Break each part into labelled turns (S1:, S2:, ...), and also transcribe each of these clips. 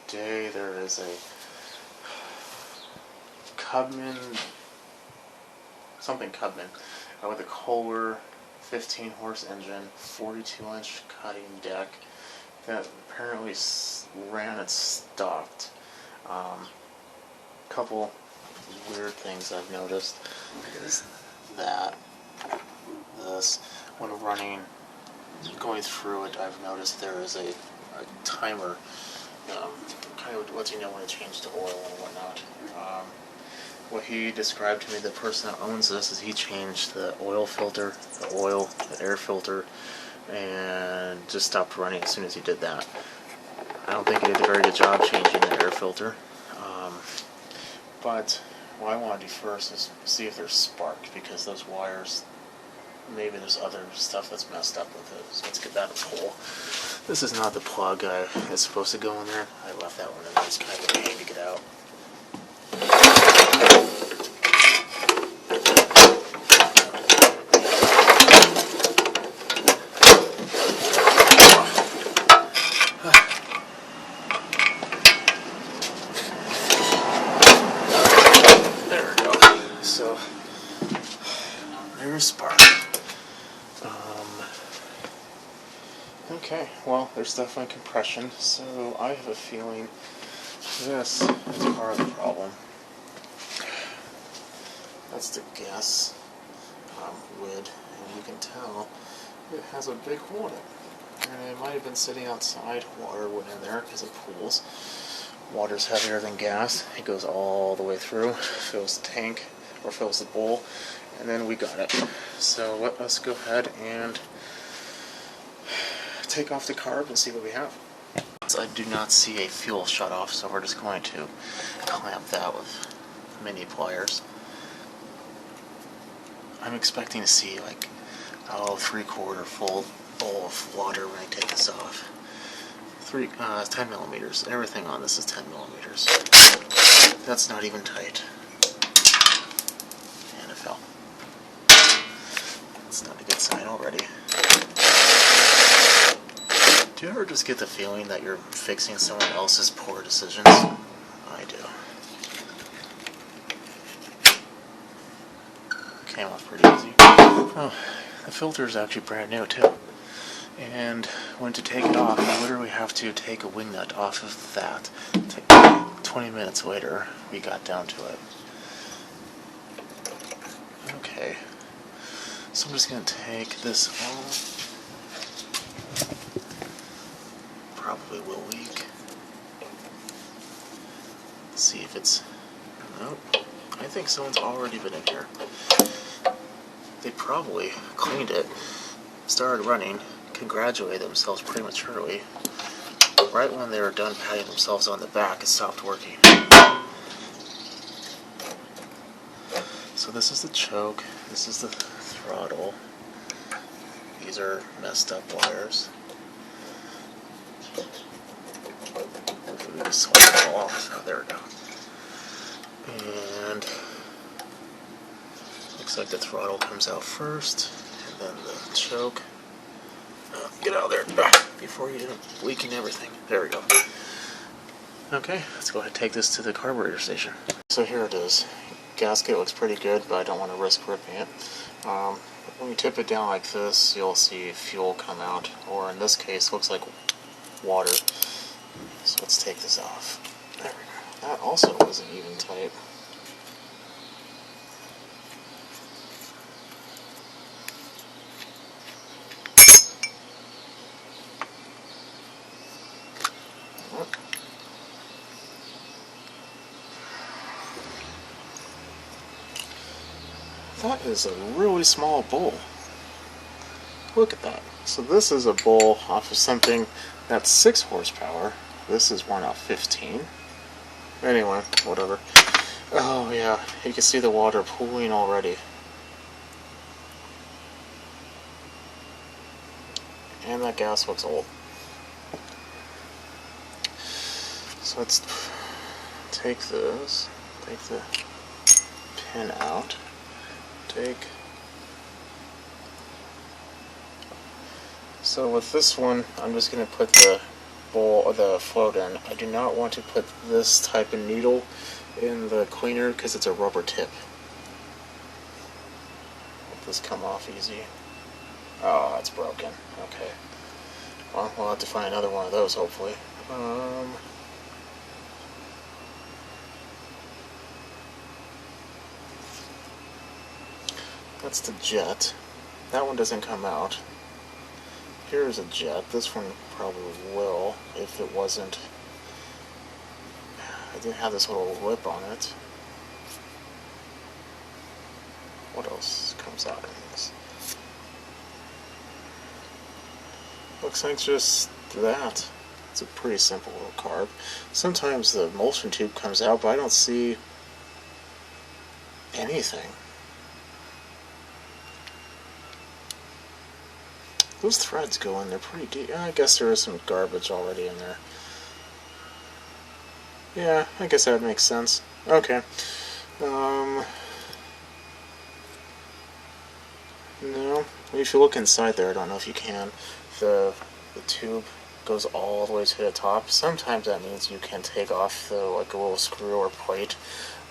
S1: today there is a Cubman, with a Kohler 15 horse engine, 42-inch cutting deck that apparently ran it stopped. Couple weird things I've noticed is that this, when going through it, I've noticed there is a timer, kind of lets you know when to change the oil and whatnot. What he described to me, the person that owns this, is he changed the oil filter, the air filter, and just stopped running as soon as he did that. I don't think he did a very good job changing the air filter. But what I want to do first is see if there's spark, because those wires, maybe there's other stuff that's messed up with it. So let's get that pull. This is not the plug that's supposed to go in there. I left that one in there. It's kind of a pain to get out. Spark. Okay, well, there's definitely compression, so I have a feeling this is part of the problem. That's the gas lid, and you can tell it has a big hole in it. And it might have been sitting outside, water went in there because it pools. Water's heavier than gas, it goes all the way through, fills the tank, or fills the bowl, and then we got it. So let us go ahead and take off the carb and see what we have. So I do not see a fuel shut off, so we're just going to clamp that with mini pliers. I'm expecting to see like 3/4 full bowl of water when I take this off. 10 millimeters. Everything on this is 10 millimeters. That's not even tight. And it fell. That's not a good sign already. Do you ever just get the feeling that you're fixing someone else's poor decisions? I do. Came off pretty easy. Oh, the filter is actually brand new too. And when to take it off, I literally have to take a wing nut off of that. 20 minutes later, we got down to it. Okay, so I'm just going to take this off. Probably will leak. See if it's... Nope. I think someone's already been in here. They probably cleaned it, started running, congratulated themselves prematurely. Right when they were done patting themselves on the back, it stopped working. So this is the choke, this is the throttle. These are messed up wires. Hopefully we can slide it all off. Oh, there we go. And looks like the throttle comes out first, and then the choke. Get out of there before you end up leaking everything. There we go. Okay, let's go ahead and take this to the carburetor station. So here it is. Gasket looks pretty good, but I don't want to risk ripping it. When you tip it down like this, you'll see fuel come out, or in this case, looks like water. So let's take this off. There we go. That also wasn't even tight. That is a really small bowl. Look at that. So this is a bowl off of something that's 6 horsepower. This is one off 15. Anyway, whatever. Oh yeah, you can see the water pooling already. And that gas looks old. So let's take this, take the pin out, so with this one, I'm just going to put the bowl, the float in. I do not want to put this type of needle in the cleaner because it's a rubber tip. Let this come off easy. Oh, it's broken. Okay. Well, we'll have to find another one of those, hopefully. That's the jet. That one doesn't come out. Here's a jet. This one probably will, if it wasn't. I did have this little lip on it. What else comes out in this? Looks like just that. It's a pretty simple little carb. Sometimes the emulsion tube comes out, but I don't see anything. Those threads go in there pretty deep. I guess there is some garbage already in there. Yeah, I guess that makes sense. Okay. No. If you look inside there, I don't know if you can. The tube goes all the way to the top. Sometimes that means you can take off like a little screw or plate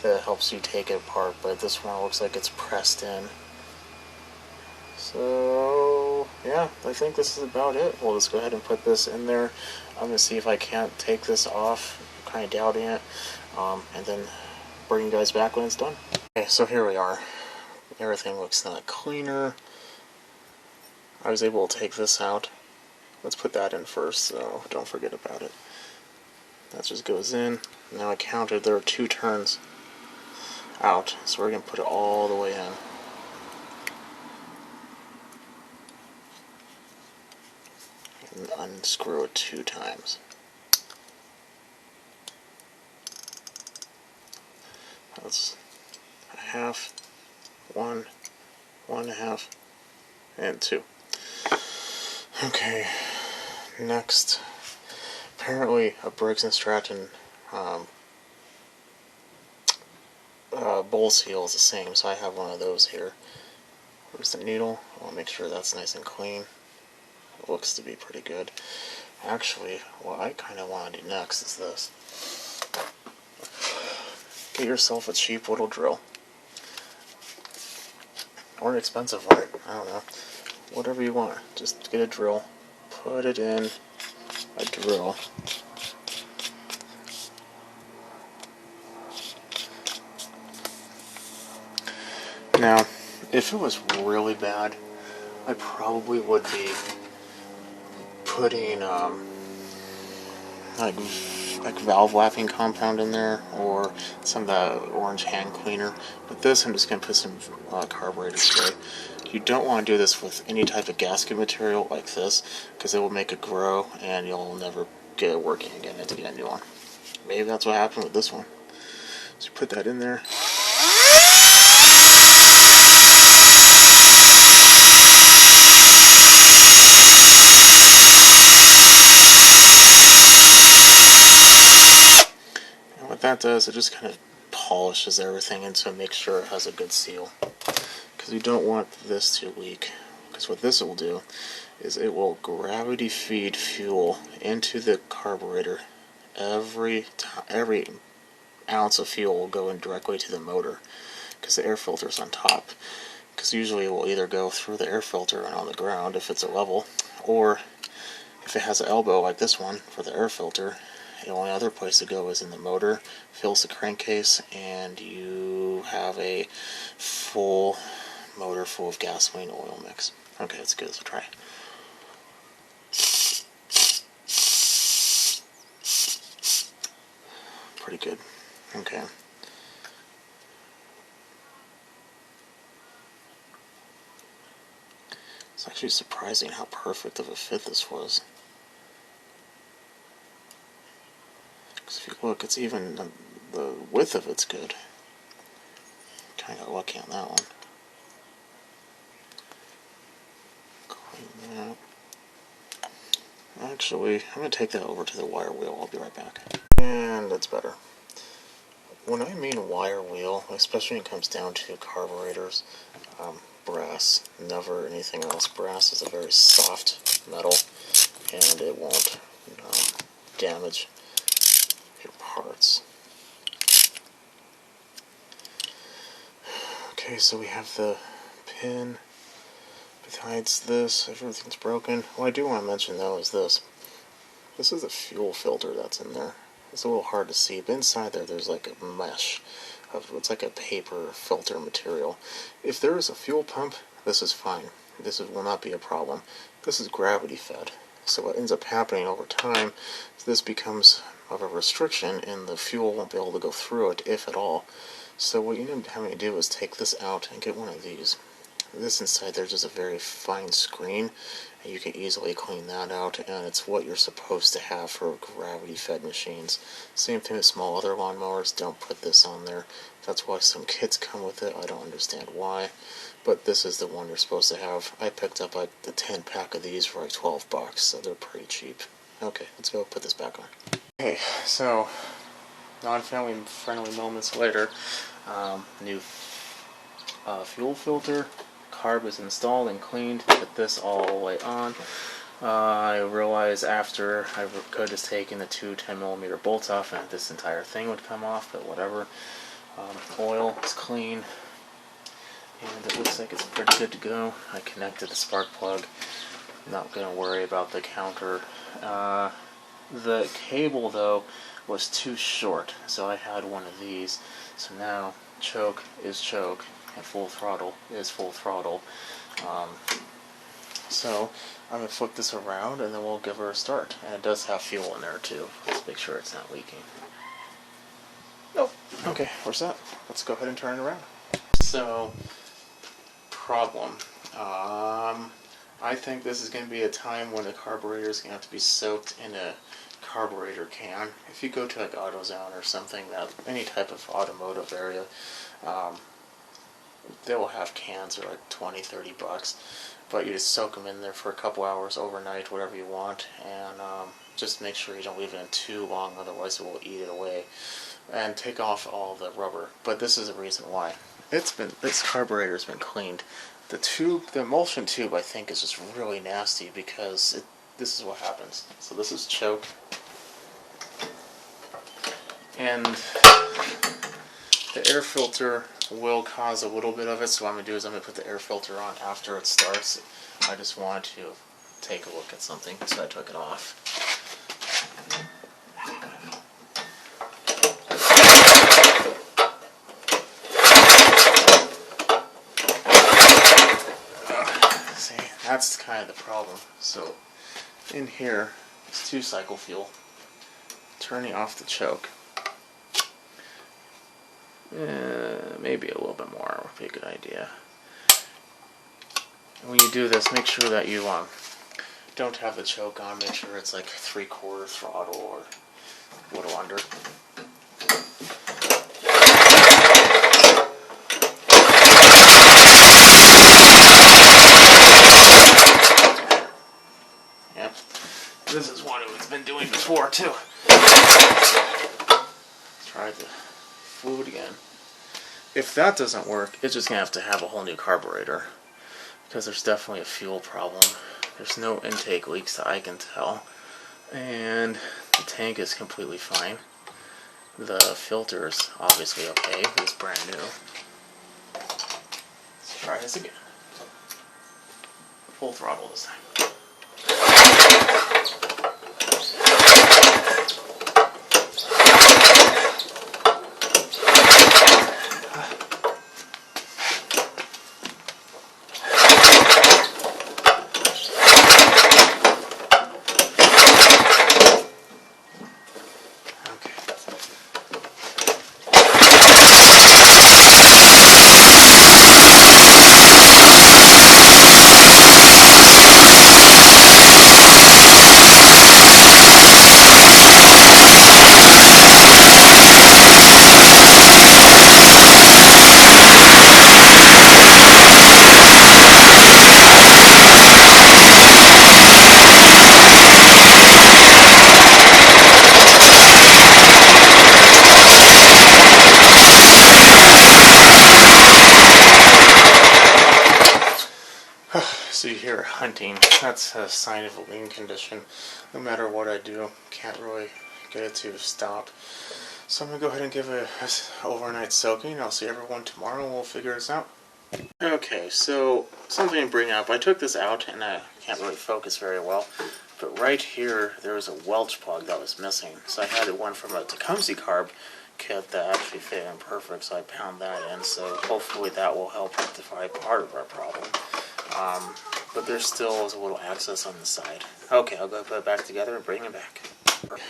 S1: that helps you take it apart, but this one looks like it's pressed in. So yeah, I think this is about it. We'll just go ahead and put this in there. I'm gonna see if I can't take this off, kind of doubting it, and then bring you guys back when it's done. Okay, so here we are. Everything looks a lot cleaner. I was able to take this out. Let's put that in first, so don't forget about it. That just goes in. Now I counted there are 2 turns out, so we're going to put it all the way in. And unscrew it 2 times. That's a half, 1, 1.5, and 2. Okay, next. Apparently a Briggs & Stratton bowl seal is the same, so I have one of those here. Where's the needle? I'll make sure that's nice and clean. It looks to be pretty good. Actually, what I kind of want to do next is this. Get yourself a cheap little drill. Or an expensive one, I don't know. Whatever you want. Just get a drill, put it in a drill. Now, if it was really bad, I probably would be putting like valve lapping compound in there, or some of that orange hand cleaner. But this, I'm just going to put some carburetor spray. You don't want to do this with any type of gasket material like this, because it will make it grow and you'll never get it working again. You have to get a new one. Maybe that's what happened with this one. So you put that in there. And what that does, it just kind of polishes everything into make sure it has a good seal. Because you don't want this to leak. Because what this will do is it will gravity feed fuel into the carburetor. Every ounce of fuel will go in directly to the motor, because the air filter is on top. Because usually it will either go through the air filter and on the ground if it's a level, or if it has an elbow like this one for the air filter, the only other place to go is in the motor, fills the crankcase, and you have a full motor full of gasoline oil mix. Okay, let's give this a try. Pretty good. Okay. It's actually surprising how perfect of a fit this was. Because if you look, it's even the width of it's good. Kind of lucky on that one. Clean that. Actually, I'm going to take that over to the wire wheel. I'll be right back. And it's better. When I mean wire wheel, especially when it comes down to carburetors, brass, never anything else. Brass is a very soft metal, and it won't damage your parts. Okay, so we have the pin. Besides this, everything's broken. What I do want to mention though is this. This is a fuel filter that's in there. It's a little hard to see, but inside there there's like a mesh of, it's like a paper filter material. If there is a fuel pump, this is fine. This will not be a problem. This is gravity fed. So what ends up happening over time is this becomes of a restriction and the fuel won't be able to go through it, if at all. So what you end up having to do is take this out and get one of these. This inside there's just a very fine screen, and you can easily clean that out, and it's what you're supposed to have for gravity fed machines. Same thing with small other lawnmowers, don't put this on there. That's why some kits come with it, I don't understand why, but this is the one you're supposed to have. I picked up like the 10 pack of these for like 12 bucks, so they're pretty cheap. Okay, let's go put this back on. Okay, so non-family friendly moments later, new fuel filter. Carb is installed and cleaned. Put this all the way on. I realized after I could have taken the two 10mm bolts off and this entire thing would come off, but whatever. Oil is clean, and it looks like it's pretty good to go. I connected the spark plug. Not going to worry about the counter. The cable though was too short, so I had one of these. So now choke is choke and full throttle is full throttle. So I'm going to flip this around and then we'll give her a start. And it does have fuel in there too. Let's make sure it's not leaking. Nope. Okay, we're set. Let's go ahead and turn it around. So, problem. I think this is going to be a time when the carburetor is going to have to be soaked in a carburetor can. If you go to like AutoZone or something, that any type of automotive area, they will have cans that are like 20-30 bucks, but you just soak them in there for a couple hours overnight, whatever you want, and just make sure you don't leave it in too long, otherwise it will eat it away. And take off all the rubber. But this is the reason why. This carburetor's been cleaned. The tube, the emulsion tube, I think is just really nasty because this is what happens. So this is choke, and the air filter will cause a little bit of it. So what I'm gonna do is I'm gonna put the air filter on after it starts. I just wanted to take a look at something, so I took it off. That's kind of the problem. So in here is 2-cycle fuel. Turning off the choke. Maybe a little bit more would be a good idea. And when you do this, make sure that you don't have the choke on. Make sure it's like 3/4 throttle or a little under. This is what it's been doing before too. Try the fluid again. If that doesn't work, it's just gonna have a whole new carburetor, because there's definitely a fuel problem. There's no intake leaks that I can tell, and the tank is completely fine. The filter is obviously okay. It's brand new. Let's try this again. Full throttle this time. So you hear hunting, that's a sign of a lean condition. No matter what I do, can't really get it to stop. So I'm going to go ahead and give it an overnight soaking. I'll see everyone tomorrow and we'll figure this out. Okay, so something to bring up. I took this out and I can't really focus very well. But right here, there was a Welch plug that was missing. So I had one from a Tecumseh carb kit that actually fit in perfect, so I pound that in. So hopefully that will help rectify part of our problem. But there still is a little access on the side. Okay, I'll go put it back together and bring it back.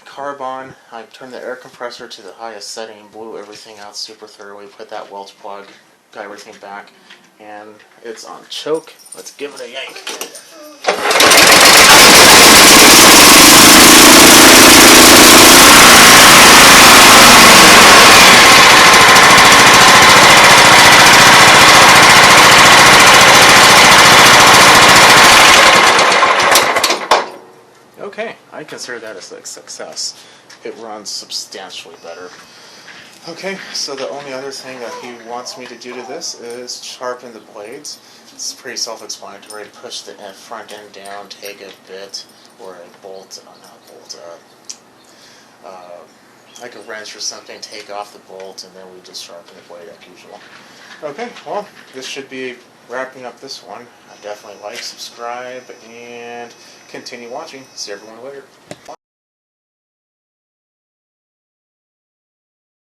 S1: Carb on, I turned the air compressor to the highest setting, blew everything out super thoroughly, put that Welch plug, got everything back, and it's on choke. Let's give it a yank. Okay, I consider that as a success. It runs substantially better. Okay, so the only other thing that he wants me to do to this is sharpen the blades. It's pretty self-explanatory. Push the front end down, take a bit, or a bolt, like a wrench or something, take off the bolt, and then we just sharpen the blade like usual. Okay, well, this should be wrapping up this one. Definitely like, subscribe, and continue watching. See everyone later. Bye.